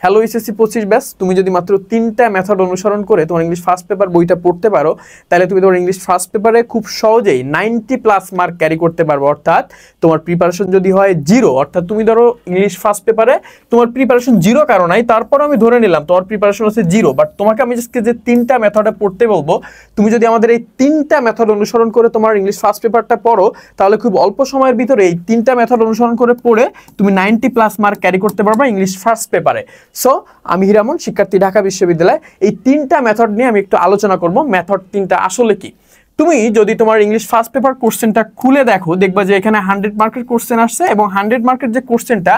Hello SSC 25 batch, তুমি যদি মাত্র 3টা মেথড অনুসরণ করে তোমার ইংলিশ ফার্স্ট পেপার বইটা পড়তে পারো, তাহলে তুমি তোমার ইংলিশ ফার্স্ট পেপারে খুব সহজেই 90+ মার্ক ক্যারি করতে পারবে। অর্থাৎ তোমার প্রিপারেশন যদি হয় 0, অর্থাৎ তুমি ধরো ইংলিশ ফার্স্ট পেপারে তোমার প্রিপারেশন 0 কারণ নাই, তারপর আমি ধরে নিলাম তোমার প্রিপারেশন হচ্ছে 0, বাট তোমাকে আমি আজকে যে 3টা মেথডে পড়তে বলবো, তুমি যদি আমাদের এই 3টা মেথড অনুসরণ করে তোমার ইংলিশ ফার্স্ট পেপারটা পড়ো, তাহলে খুব অল্প সময়ের ভিতরে এই 3টা মেথড অনুসরণ করে পড়ে তুমি 90+ মার্ক ক্যারি করতে পারবে ইংলিশ ফার্স্ট পেপারে। সো আমি হিরামন, শিক্ষার্থী, ঢাকা বিশ্ববিদ্যালয়। এই 3টা মেথড নিয়ে আমি একটু আলোচনা করব। মেথড 3টা আসলে কি? তুমি যদি তোমার ইংলিশ ফার্স্ট পেপার কোশ্চেনটা খুলে দেখো, দেখবা যে এখানে 100 মার্কের কোশ্চেন আসছে এবং 100 মার্কের যে কোশ্চেনটা,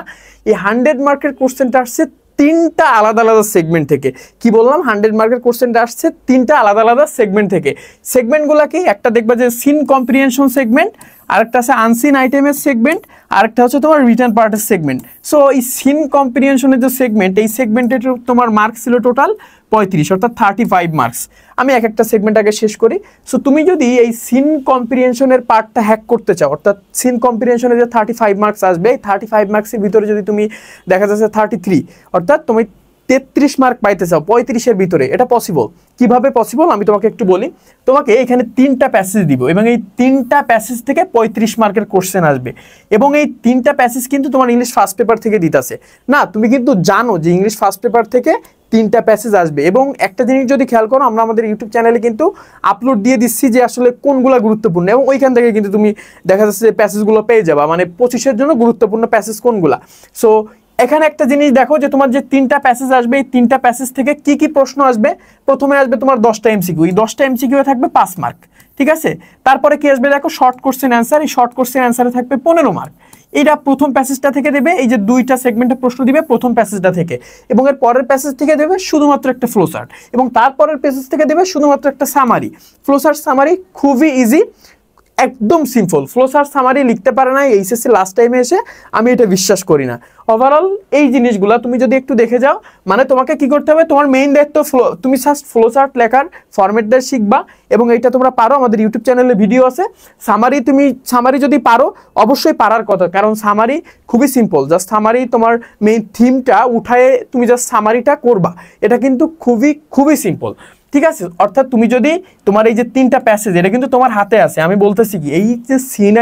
এই 100 মার্কের কোশ্চেনটা আসছে 3টা আলাদা আলাদা সেগমেন্ট থেকে। কি বললাম? 100 মার্কের কোশ্চেনটা আসছে 3টা আলাদা আলাদা সেগমেন্ট থেকে। সেগমেন্টগুলো কি? একটা দেখবা যে সিন কম্প্রিহেনশন সেগমেন্ট, আরেকটা আছে আনসিন আইটেমের সেগমেন্ট, আরেকটা হচ্ছে তোমার রিটার্ন পার্টের সেগমেন্ট। সো এই সিন কম্প্রিহেনশনের যে সেগমেন্ট, এই সেগমেন্টের তোমার মার্কস ছিল টোটাল 35, অর্থাৎ 35 মার্কস। আমি এক একটা সেগমেন্ট আগে শেষ করি। সো তুমি যদি এই সিন কম্প্রিহেনশনের পার্টটা হ্যাক করতে চাও, অর্থাৎ সিন কম্প্রিহেনশনে যে 35 মার্কস আসবে, এই 35 মার্কসের ভিতরে যদি তুমি দেখা যাচ্ছে 33, অর্থাৎ তুমি 33 মার্ক পাইতে চাও 35-এর ভিতরে, এটা পসিবল। কিভাবে পসিবল আমি তোমাকে একটু বলি। তোমাকে এখানে 3টা প্যাসেজ দিব এবং এই 3টা প্যাসেজ থেকে 35 মার্কের কোশ্চেন আসবে এবং এই 3টা প্যাসেজ কিন্তু তোমার ইংলিশ ফার্স্ট পেপার থেকে দিতেছে না। তুমি কিন্তু জানো যে ইংলিশ ফার্স্ট পেপার থেকে 3টা প্যাসেজ আসবে এবং একটা জিনিস যদি খেয়াল করো, আমরা আমাদের ইউটিউব চ্যানেলে কিন্তু আপলোড দিয়ে দিচ্ছি যে আসলে কোনগুলো গুরুত্বপূর্ণ, এবং ওইখান থেকে কিন্তু তুমি দেখা যাচ্ছে যে প্যাসেজগুলো পেয়ে যাবা, মানে 25-এর জন্য গুরুত্বপূর্ণ প্যাসেজ কোনগুলা। সো এখানে একটা জিনিস দেখো যে তোমার যে 3টা প্যাসেজ আসবে, এই 3টা প্যাসেজ থেকে কি কি প্রশ্ন আসবে। প্রথমে আসবে তোমার 10টা এমসিকিউ, এই 10টা এমসিকিউ থাকবে 5 মার্ক, ঠিক আছে। তারপরে কি আসবে দেখো, শর্ট কোশ্চেন অ্যান্সার, এই শর্ট কোশ্চেন অ্যান্সারে থাকবে 15 মার্ক। এটা প্রথম প্যাসেজটা থেকে দেবে, এই যে 2টা সেগমেন্টে প্রশ্ন দিবে প্রথম প্যাসেজটা থেকে, এবং এর পরের প্যাসেজ থেকে দেবে শুধুমাত্র একটা ফ্লোচার্ট, এবং তারপরের প্যাসেজ থেকে দেবে শুধুমাত্র একটা সামারি। ফ্লোচার্ট সামারি খুবই ইজি, একদম সিম্পল। ফ্লোচার্ট সামারি লিখতে পারে না এইচএসসি লাস্ট টাইমে এসে, আমি এটা বিশ্বাস করি না। ওভারঅল এই জিনিসগুলো তুমি যদি একটু দেখে যাও, মানে তোমাকে কি করতে হবে, তোমার মেইন দায়িত্ব তুমি জাস্ট ফ্লোচার্ট লেখার ফরম্যাটটা শিখবা, এবং এইটা তোমরা পারো, আমাদের ইউটিউব চ্যানেলে ভিডিও আছে। সামারি যদি পারো, অবশ্যই পারার কথা, কারণ সামারি খুবই সিম্পল। জাস্ট সামারি তোমার মেইন থিমটা উঠায়ে তুমি জাস্ট সামারিটা করবা, এটা কিন্তু খুবই খুবই সিম্পল, ঠিক আছে। অর্থাৎ তুমি যদি তোমার এই যে 3টা প্যাসেজ, এটা কিন্তু তোমার হাতে আছে। আমি বলতেছি কি, এই যে সিন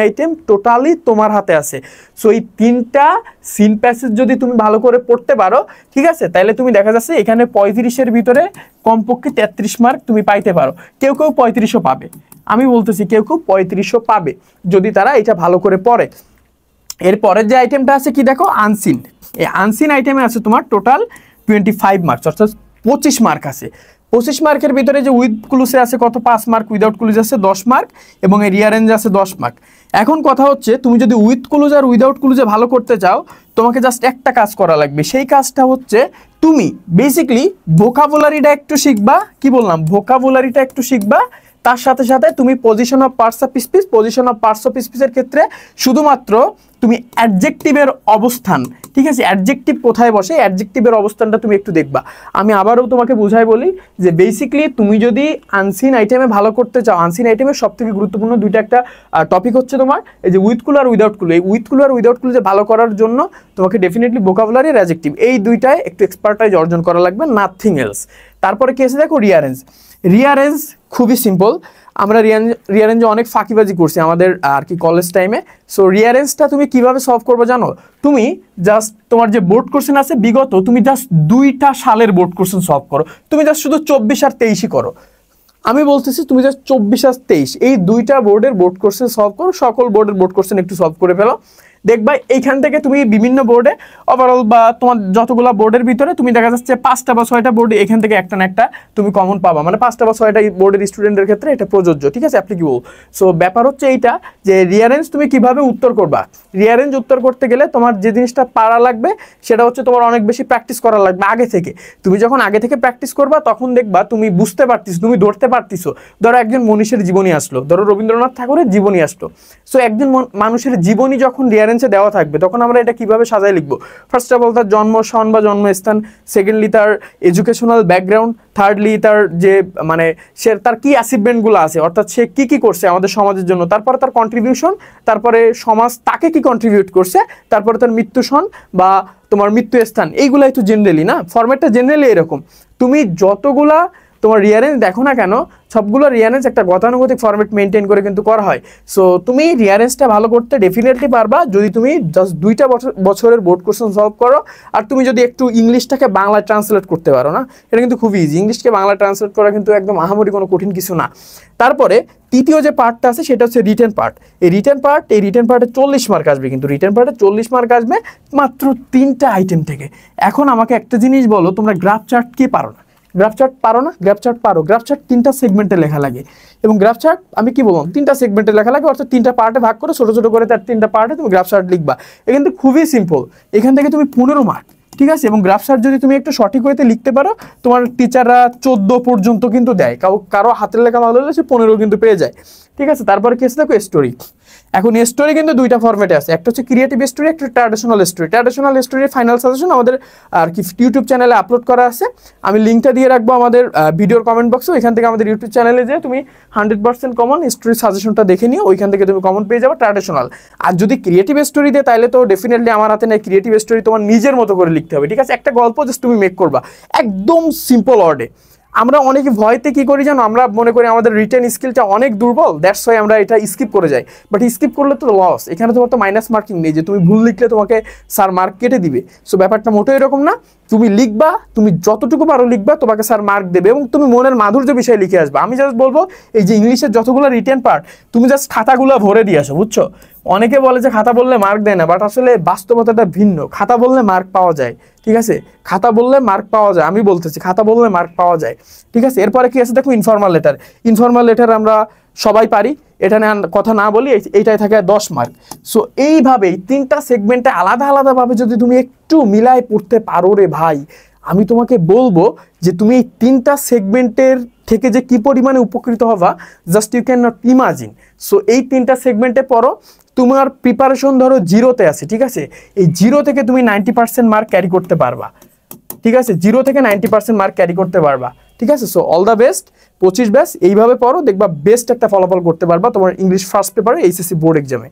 আইটেম টোটালি তোমার হাতে আছে। সো এই 3টা সিন প্যাসেজ যদি তুমি ভালো করে পড়তে পারো, ঠিক আছে, তাহলে তুমি দেখা যাচ্ছে এখানে 35-এর ভিতরে কমপক্ষে 33 মার্ক তুমি পাইতে পারো। কেউ কেউ 35ও পাবে, আমি বলতেছি কেউ কেউ 35ও পাবে যদি তারা এটা ভালো করে পড়ে। এরপরের যে আইটেমটা আছে কি দেখো, আনসিন। এই আনসিন আইটেমে আছে তোমার টোটাল 25 মার্কস, অর্থাৎ 25 মার্ক আছে। 25 মার্কের ভিতরে যে উইথ ক্লুজে আছে কত, 5 মার্ক, উইদাউট ক্লুজে আছে 10 মার্ক, এবং এই রিয়ারেঞ্জে আছে 10 মার্ক। এখন কথা হচ্ছে, তুমি যদি উইথ ক্লুজ আর উইদাউট ক্লুজে ভালো করতে চাও, তোমাকে জাস্ট একটা কাজ করা লাগবে। সেই কাজটা হচ্ছে তুমি বেসিক্যালি ভোকাবুলারিটা একটু শিখবা। কি বললাম? ভোকাবুলারিটা একটু শিখবা। তার সাথে সাথে তুমি position of parts of speech, position of parts of স্পিচের ক্ষেত্রে শুধুমাত্র তুমি অ্যাডজেক্টিভের অবস্থান, ঠিক আছে, অ্যাডজেক্টিভ কোথায় বসে, অ্যাডজেক্টিভের অবস্থানটা তুমি একটু দেখবা। আমি আবারও তোমাকে বুঝাই বলি যে বেসিক্যালি তুমি যদি আনসিন আইটেমে ভালো করতে চাও, আনসিন আইটেমের সব থেকে গুরুত্বপূর্ণ দুইটা একটা টপিক হচ্ছে তোমার এই যে উইথ ক্লু আর উইদাউট ক্লু। এই উইথ ক্লু আর উইদাউট ক্লু যে ভালো করার জন্য তোমাকে ডেফিনেটলি ভোকাবুলারি আর অ্যাডজেক্টিভ, এই দুইটায় একটু এক্সপার্টাইজ অর্জন করা লাগবে, নাথিং এলস। তারপরে কি আছে দেখো, রিয়ারেঞ্জ খুবই সিম্পল। আমরা রিয়ারেঞ্জে অনেক ফাঁকিবাজি করছি আমাদের আর কি কলেজ টাইমে। সো রিয়ারেঞ্জটা তুমি কিভাবে সলভ করবে জানো? তুমি জাস্ট তোমার যে বোর্ড কোশ্চেন আছে বিগত, তুমি জাস্ট 2টা সালের বোর্ড কোশ্চেন সলভ করো। তুমি জাস্ট শুধু 24 আর 23ই করো। আমি বলতেছি তুমি জাস্ট 24 আর 23 এই 2টা বোর্ডের বোর্ড কোশ্চেন সলভ করো, সকল বোর্ডের বোর্ড কোশ্চেন একটু সলভ করে ফেলো। দেখবা এইখান থেকে তুমি বিভিন্ন বোর্ডে ওভারঅল বা তোমার যতগুলো বোর্ডের ভিতরে তুমি দেখা যাচ্ছে 5টা বা 6টা বোর্ডে এখান থেকে একটা না একটা তুমি কমন পাবা, মানে 5টা বা 6টা বোর্ডের স্টুডেন্টের ক্ষেত্রে এটা প্রযোজ্য, ঠিক আছে, অ্যাপ্লিকেবল। সো ব্যাপার হচ্ছে এইটা যে রিয়ারেঞ্জ তুমি কিভাবে উত্তর করবা। রিয়ারেঞ্জ উত্তর করতে গেলে তোমার যে জিনিসটা পারা লাগবে সেটা হচ্ছে তোমার অনেক বেশি প্র্যাকটিস করা লাগবে আগে থেকে। তুমি যখন আগে থেকে প্র্যাকটিস করবা, তখন দেখবা তুমি বুঝতে পারতিস, তুমি ধরতে পারতিছো। ধরো একজন মনীষীর জীবনী আসলো, ধরো রবীন্দ্রনাথ ঠাকুরের জীবনী আসলো। সো একজন মানুষের জীবনী যখন রিয়ারেঞ্জে দেওয়া থাকবে, তখন আমরা এটা কিভাবে সাজায় লিখবো? ফার্স্ট অফ অল তার জন্ম সন বা জন্মস্থান, সেকেন্ডলি তার এডুকেশনাল ব্যাকগ্রাউন্ড, থার্ডলি তার যে মানে সে তার কি অ্যাচিভমেন্টগুলো আছে, অর্থাৎ সে কি কি করছে আমাদের সমাজের জন্য, তারপরে তার কন্ট্রিবিউশন, তারপরে সমাজ তাকে কি কন্ট্রিবিউট করছে, তারপরে তার মৃত্যু সন বা তোমার মৃত্যুস্থান, এইগুলাই তো জেনারেলি না, ফরম্যাটটা জেনারেলি এরকম। তুমি যতগুলা তোমার রিয়ারেঞ্জ দেখো না কেন, সবগুলো রিয়ারেঞ্জ একটা গতানুগতিক ফরম্যাট মেনটেন করে কিন্তু করা হয়। সো তুমি রিয়ারেঞ্জটা ভালো করতে ডেফিনেটলি পারবা যদি তুমি জাস্ট 2টা বছরের বোর্ড কোশ্চেন সলভ করো, আর তুমি যদি একটু ইংলিশটাকে বাংলায় ট্রান্সলেট করতে পারো না, এটা কিন্তু খুবই ইজি। ইংলিশকে বাংলা ট্রান্সলেট করা কিন্তু একদম আহামরি কোনো কঠিন কিছু না। তারপরে তৃতীয় যে পার্টটা আছে সেটা হচ্ছে রিটেন পার্ট। এই রিটেন পার্টে 40 মার্ক আসবে, কিন্তু রিটেন পার্টে 40 মার্ক আসবে মাত্র 3টা আইটেম থেকে। এখন আমাকে একটা জিনিস বলো, তোমরা গ্রাফ চার্ট কি পারো না? গ্রাফ চার্ট পারো না? গ্রাফ চার্ট পারো। গ্রাফ চার্ট 3টা সেগমেন্টে লেখা লাগে, এবং গ্রাফ চার্ট আমি কি বললাম 3টা সেগমেন্টে লেখা লাগে, অর্থাৎ 3টা পার্টে ভাগ করে ছোট ছোট করে তার 3টা পার্টে তুমি গ্রাফ চার্ট লিখবা। এটা কিন্তু খুবই সিম্পল, এখান থেকে তুমি 15 মার্ক, ঠিক আছে। এবং গ্রাফ চার্ট যদি তুমি একটু সঠিক ওয়েতে লিখতে পারো, তোমার টিচাররা 14 পর্যন্ত কিন্তু দেয়, কারো হাতের লেখা ভালো হলে সে 15 কিন্তু পেয়ে যায়, ঠিক আছে। তারপরে কি আছে দেখো, স্টোরি। এখন স্টোরি কিন্তু 2টা ফরম্যাটে আছে, একটা হচ্ছে ক্রিয়েটিভ স্টোরি, একটা ট্র্যাডিশনাল স্টোরি। ট্র্যাডিশনাল স্টোরির ফাইনাল সাজেশন আমাদের আর কি ইউটিউব চ্যানেলে আপলোড করা আছে, আমি লিঙ্কটা দিয়ে রাখবো আমাদের ভিডিওর কমেন্ট বক্সে। ওইখান থেকে আমাদের ইউটিউব চ্যানেলে যে তুমি 100% কমন স্টোরি সাজেশনটা দেখে নিও, ওইখান থেকে তুমি কমন পেয়ে যাবে ট্র্যাডিশনাল। আর যদি ক্রিয়েটিভ স্টোরি দেয় তাহলে তো ডেফিনেটলি আমার হাতে নেই, ক্রিয়েটিভ স্টোরি তোমার নিজের মতো করে লিখতে হবে, ঠিক আছে। একটা গল্প জাস্ট তুমি মেক করবা একদম সিম্পল ওয়ার্ডে। আমরা অনেকে ভয়তে কি করি জানো, আমরা মনে করি আমাদের রিটেন স্কিলটা অনেক দুর্বল, দ্যাটস ওয়াই আমরা এটা স্কিপ করে যাই। বাট স্কিপ করলে তো লস, এখানে তোমার তো মাইনাস মার্কিং নেই যে তুমি ভুল লিখলে তোমাকে স্যার মার্ক কেটে দিবে। সো ব্যাপারটা মোটেও এরকম না, তুমি লিখবা, তুমি যতটুকু পারো লিখবা, তোমাকে স্যার মার্ক দেবে, এবং তুমি মনের মাধুর্য বিষয়ে লিখে আসবা। আমি জাস্ট বলবো এই যে ইংলিশের যতগুলো রিটেন পার্ট, তুমি জাস্ট খাতাগুলো ভরে দিয়ে আসো, বুঝছো। অনেকে বলে যে খাতা বললে মার্ক দেয় না, বাট আসলে বাস্তবতাটা ভিন্ন। খাতা বললে মার্ক পাওয়া যায়, ঠিক আছে, খাতা বললে মার্ক পাওয়া যায়, আমি বলতেছি খাতা বললে মার্ক পাওয়া যায়, ঠিক আছে। এরপরে কি আছে দেখো, ইনফর্মাল লেটার। ইনফর্মাল লেটার আমরা সবাই পারি, এটা নিয়ে কথা না বলি, এইটাই থাকে 10 মার্ক। সো এইভাবেই 3টা সেগমেন্টে আলাদা আলাদাভাবে যদি তুমি একটু মিলায় পড়তে পারো রে ভাই, আমি তোমাকে বলবো যে তুমি এই 3টা সেগমেন্টের থেকে যে কি পরিমাণে উপকৃত হবা, just you can not imagine. So এই 3টা সেগমেন্টে পড়ো, তোমার প্রিপারেশন ধরো 0-তে আছে, ঠিক আছে, এই 0 থেকে তুমি 90% মার্ক ক্যারি করতে পারবা, ঠিক আছে। 0 থেকে 90% মার্ক ক্যারি করতে পারবা, ঠিক আছে। So all the best, 25 batch এইভাবে পড়ো, দেখবা বেস্ট একটা ফলাফল করতে পারবা তোমার ইংলিশ ফার্স্ট পেপারে এইচএসসি বোর্ড এক্সামে।